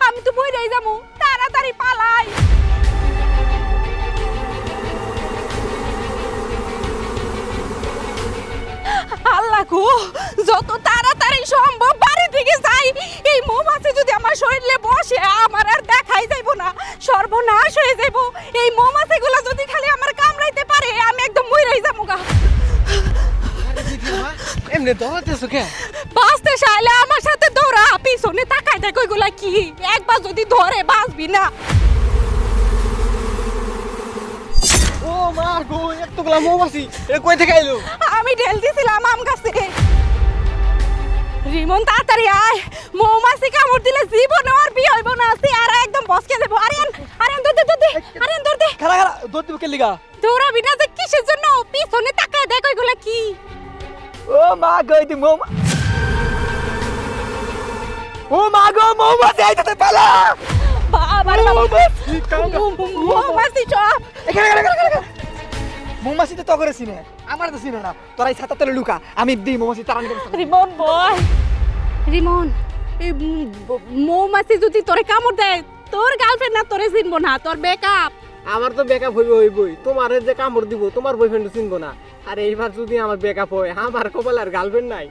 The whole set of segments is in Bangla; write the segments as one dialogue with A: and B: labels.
A: আমি তো বইরাই যাবো, তাড়াতাড়ি পালাই। আল্লাহ গো, যত তাড়াতাড়ি সম্ভব বাড়ি থেকে যাই। এই মৌমাছি যদি আমার শরীরে বসে আমার আর দেখাই যাইব না, সর্বনাশ হয়ে যাইব। এই মৌমাছিগুলো যদি খালি আমার কামড়াইতে পারে আমি একদম মইরাই যাবো গা।
B: এমনি দৌড়াতেছো কে?
A: বাঁচতে চাইলে আমার সাথে দৌড়া, পিছনে তাকাই দেখ ওইগুলা কি, একবার যদি ধরে বাঁচবি না।
B: ও মা গো, এতগুলা মৌমাছি এ কই থেকে আইলো?
A: আমি ঢেল দিছিলাম আম গাছে। রিমন তাড়াতাড়ি আয়, মৌমাছি কামড় দিলে জীবনে আর বিয়ে হইব না, আর একদম বসকে যাবো। আরিয়ান আরিয়ান দৌড় দে, আরিয়ান দৌড় দে।
B: খালা খালা দৌড় দিব কে লিগা?
A: দৌড়াবি না যে কিসের জন্য, পিছনে তাকায় দেখ ওইগুলা কি।
B: ও মা গো, এই মৌমা, ও মা গো, মৌমাছি আইতাছে, পালা।
A: বাবার
B: মৌমাছি কামড়া,
A: মৌমাছি সব
B: এখানে এখানে। মৌমাছি তো তগরে চিনে, আমার তো চিনে না। তোরা এই ছাতা তলে লুকা, আমি দিই মৌমাছি তাড়ানি দেব।
A: রিমন বয়, রিমন এই মৌমাছি যদি তোরে কামড় দেয়, তোর গার্লফ্রেন্ড না তোরে চিনবো না, তোর ব্যাকআপ।
C: আমার তো ব্যাকআপ হইবই, তোমার যে কামড় দিব তোমার বয়ফ্রেন্ড চিনবো না। আর এইবার যদি আমার ব্যাকআপ হয়, আমার কপালে আর গার্লফ্রেন্ড নাই।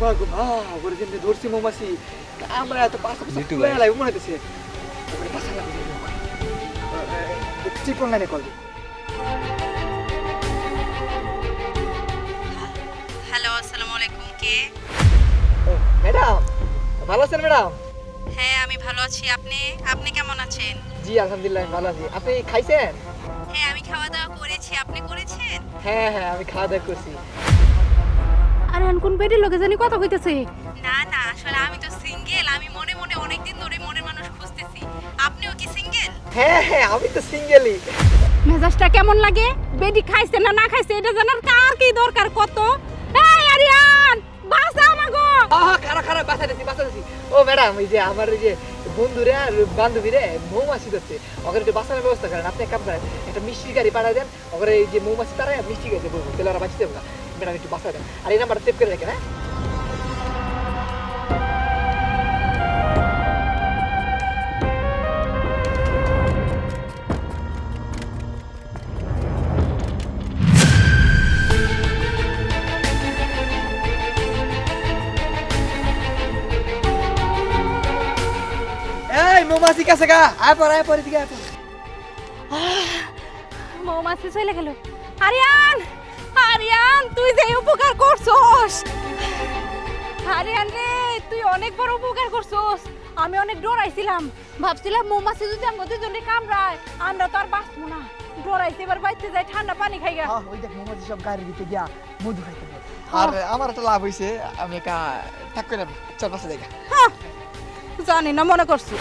B: বাহ গো বাহ, ওরে যেমনি ধরছি মৌমাছি, আমরা এত পাশে
D: জিতু
B: পাশে
D: ভাই।
B: লাগবে মনে হইতেছে। ওরে পাশা লাগবে। চিপন লাইনে কল দি।
E: হ্যালো, আসসালামু আলাইকুম। কে?
B: ম্যাডাম ভালো আছেন ম্যাডাম?
E: হ্যাঁ, আমি ভালো আছি। আপনি আপনি কেমন আছেন?
B: জি আলহামদুলিল্লাহ আমি ভালো আছি। আপনি খাইছেন?
E: হ্যাঁ, আমি খাওয়া দাওয়া করেছি। আপনি করেছেন?
B: হ্যাঁ হ্যাঁ, আমি খাওয়া দাওয়া করছি।
A: আরিয়ান কোন বেডের লোকে জানি কথা কইতেছে।
E: না না, আসলে আমি তো সিঙ্গেল। আমি মনে মনে অনেকদিন ধরে মনের মানুষ খুঁজতেছি। আপনিও কি সিঙ্গেল?
B: হ্যাঁ হ্যাঁ, আমি তো সিঙ্গেলই।
A: মেজাজটা কেমন লাগে? বেডি খাইছে না না খাইছে এটা জানার কার কি দরকার কত? এই আরিয়ান বাঁচা আমাগো।
B: খারাপ খারাপ বাঁচাতেছি বাঁচাতেছি। ও ম্যাডাম, এই যে আমার এই যে বন্ধুরে আর বান্ধবীরে মৌমাছি ধরছে, ওখানে একটু বাঁচানোর ব্যবস্থা করেন। আপনি এক কাম করেন, একটা মিষ্টি গাড়ি পাঠায় দেন, ওখানে এই যে মৌমাছি তারা মিষ্টি গাড়িতে বলবো, তাহলে ওরা বাঁচতে হবে না। ম্যাডাম একটু বাঁচা দেন, আর এই নাম্বারটা সেভ করে রাখেন। হ্যাঁ এই মৌমাছি কাছে গা, আয় পর এদিকে আয় পর।
A: মৌমাছি চলে গেল। আরিয়ান আরিয়ান তুই যে উপকার করছস, আরিয়ান রে তুই অনেক বড় উপকার করছস। আমি অনেক ডরাইছিলাম, ভাবছিলাম মৌমাছি যদি আমাদের দুজনে কামড়ায় আমরা তো আর বাঁচবো না। ডরাইছি, এবার বাইতে যাই ঠান্ডা পানি খাইগা।
B: হ্যাঁ, ওই দেখ মৌমাছি সব গাড়ির ভিতরে গিয়া মধু খাইতে হবে। আর আমার একটা লাভ হইছে, আমি একা থাক করে চল পাশে জায়গা।
A: জানি না মনে করছি।